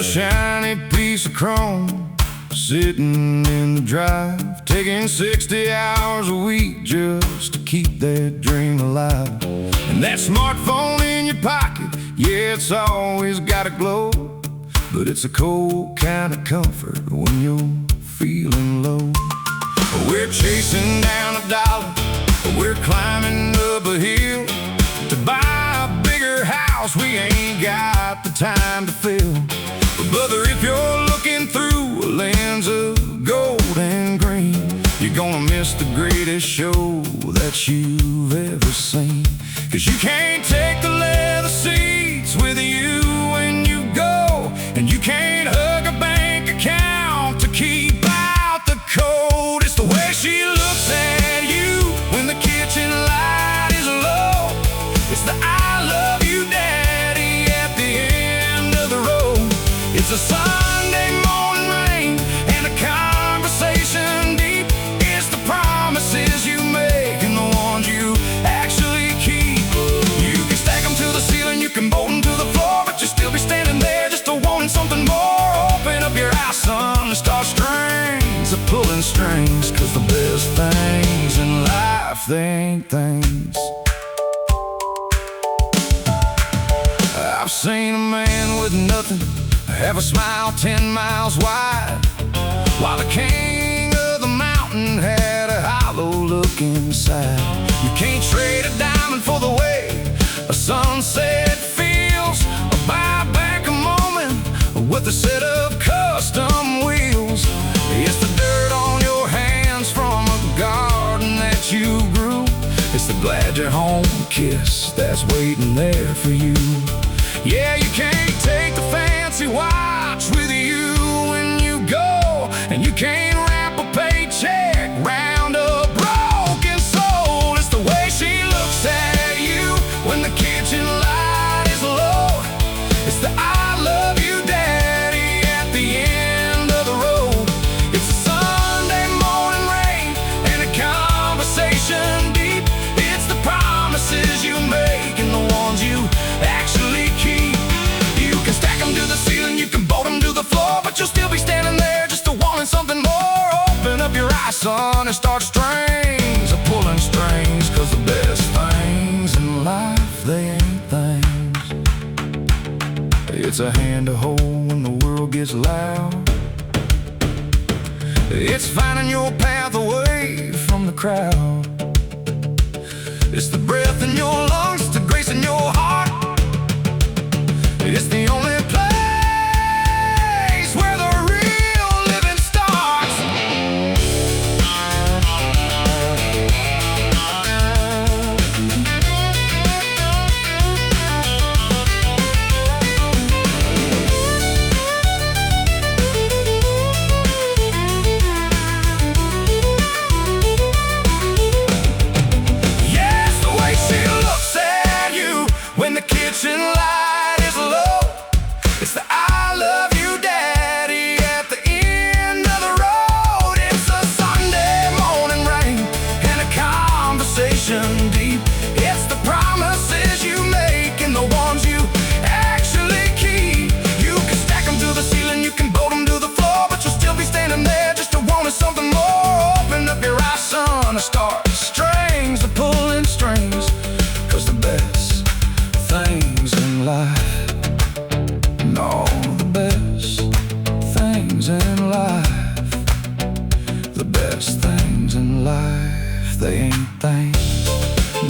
a shiny piece of chrome sitting in the drive, taking 60 hours a week just to keep that dream alive. And that smartphone in your pocket, yeah, it's always got a glow, but it's a cold kind of comfort when you're feeling low. We're chasing down a dollar, we're climbing up a hill to buy a bigger house we ain't got the time to fill. But brother, if you're looking through a lens of gold and green, you're gonna miss the greatest show that you've ever seen. 'Cause you can't take the leather seats with you when you go, and you can't hug a bank account to keep out the cold. It's the way she looks at you when the kitchen light is low. It's the I love you daddy at the end of the road. It's a Sunday morning rain and a conversation deep. It's the promises you make and the ones you actually keep. You can stack them to the ceiling, you can bolt them to the floor, but you'll still be standing there just a wanting something more. Open up your eyes, son, and start strings, pulling strings. 'Cause the best things in life, they ain't things. I've seen a man with nothing have a smile 10 miles wide, while the king of the mountain had a hollow look inside. You can't trade a diamond for the way a sunset feels, or buy back a moment with a set of custom wheels. It's the dirt on your hands from a garden that you grew. It's the glad you're home kiss that's waiting there for you. Yeah, you can't take the fancy watch with you when you go, and you can't wrap a paycheck round a broken soul. It's the way she looks at you when the kitchen light is low. It's the I love you daddy at the end of the road. It's a Sunday morning rain and a conversation deep. It's the promises you make and the ones you actually keep. You can stack them to the ceiling, you can bolt them to the floor, but you'll still be standing there just a wanting something more. Open up your eyes, son, and start strings, pulling strings. 'Cause the best things in life, they ain't things. It's a hand to hold when the world gets loud. It's finding your path away from the crowd. It's the breath in your lungs, the grace in your heart. It's the only place where the real living starts. Yes, the way she looks at you when the kitchen light is low. It's the I love you daddy at the end of the road. It's a Sunday morning rain and a conversation deep. It's the promises you make and the ones you actually keep. You can stack them to the ceiling, you can bolt them to the floor, but you'll still be standing there just a wanting something more. Open up your eyes, son, and start strings, pulling strings. 'Cause the best things in life, no, the best things in life, the best things in life, they ain't things.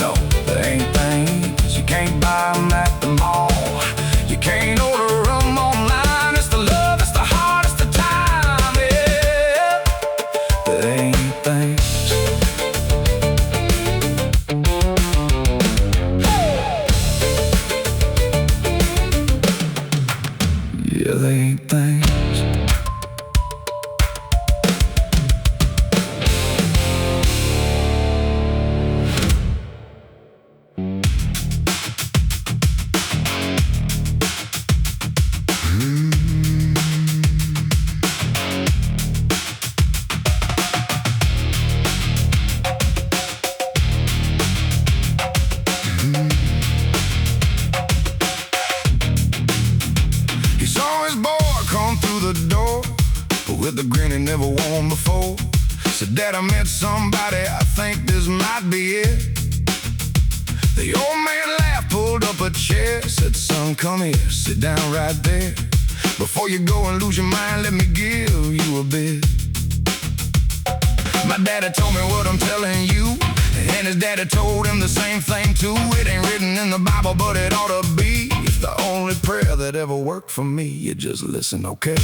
No, they ain't things. You can't buy them at the mall, you can't order them online. It's the love, it's the heart, it's the time, yeah, they ain't things. Yeah, they ain't things. He's always bored with a grin he never worn before. Said, Dad, I met somebody, I think this might be it. The old man laughed, pulled up a chair, said, son, come here, sit down right there. Before you go and lose your mind, let me give you a bit. My daddy told me what I'm telling you, and his daddy told him the same thing too. It ain't written in the Bible, but it ought to be. It's the only prayer that ever worked for me. You just listen, okay?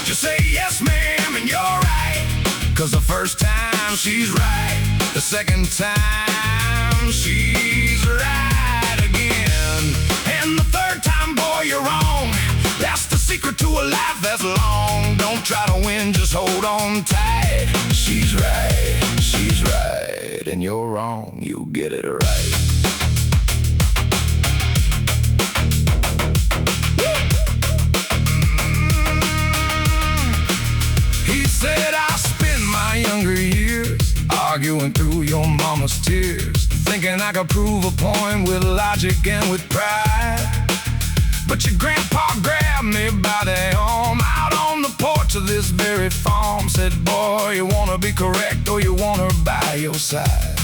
Just say yes, ma'am, and you're right. 'Cause the first time she's right, the second time she's right again. And the third time, boy, you're wrong. That's the secret to a life that's long. Don't try to win, just hold on tight. She's right, and you're wrong, you get it right. He said, I spent my younger years arguing through your mama's tears, thinking I could prove a point with logic and with pride. But your grandpa grabbed me by the arm out on the porch of this very farm. Said, boy, you wanna be correct or you want her by your side.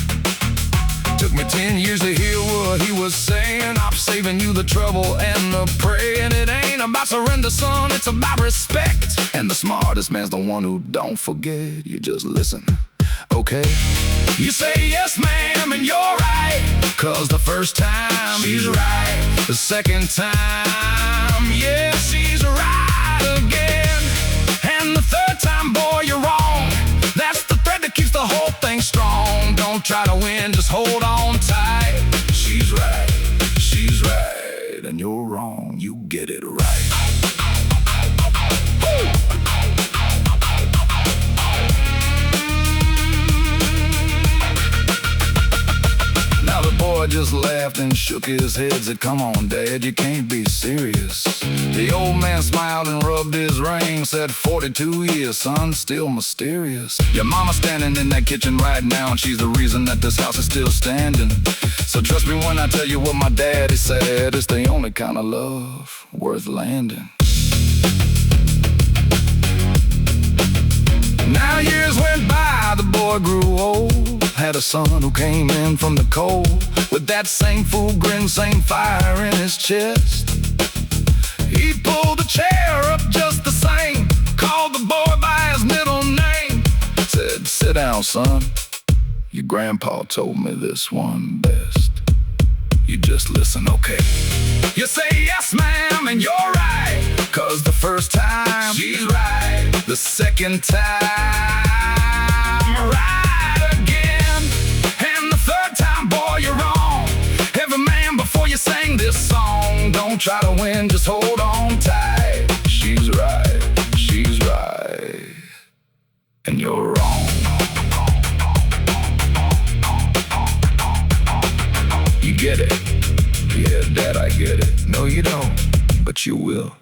Took me 10 years to hear what he was saying. I'm saving you the trouble and the praying. It ain't about surrender, son, it's about respect. And the smartest man's the one who don't forget. You just listen, okay? You say yes, ma'am, and you're right. 'Cause the first time she's right, the second time, yeah, she's right again. And the third time, boy, you're wrong. That's the thread that keeps the whole thing strong. Don't try to win, just hold on tight. She's right, and you're wrong, you get it right. Woo! Boy just laughed and shook his head, said, come on, Dad, you can't be serious. The old man smiled and rubbed his ring, said, 42 years, son, still mysterious. Your mama's standing in that kitchen right now, and she's the reason that this house is still standing. So trust me when I tell you what my daddy said, it's the only kind of love worth landing. Now years went by, the boy grew old, had a son who came in from the cold, with that same fool grin, same fire in his chest. He pulled the chair up just the same, called the boy by his middle name, said, sit down, son, your grandpa told me this one best. You just listen, okay? You say yes, ma'am, and you're right. 'Cause the first time she's right, the second time right again. And the third time, boy, you're wrong. Every man before you sang this song. Don't try to win, just hold on tight. She's right, and you're wrong. You get it? Yeah, Dad, I get it. No, you don't, but you will.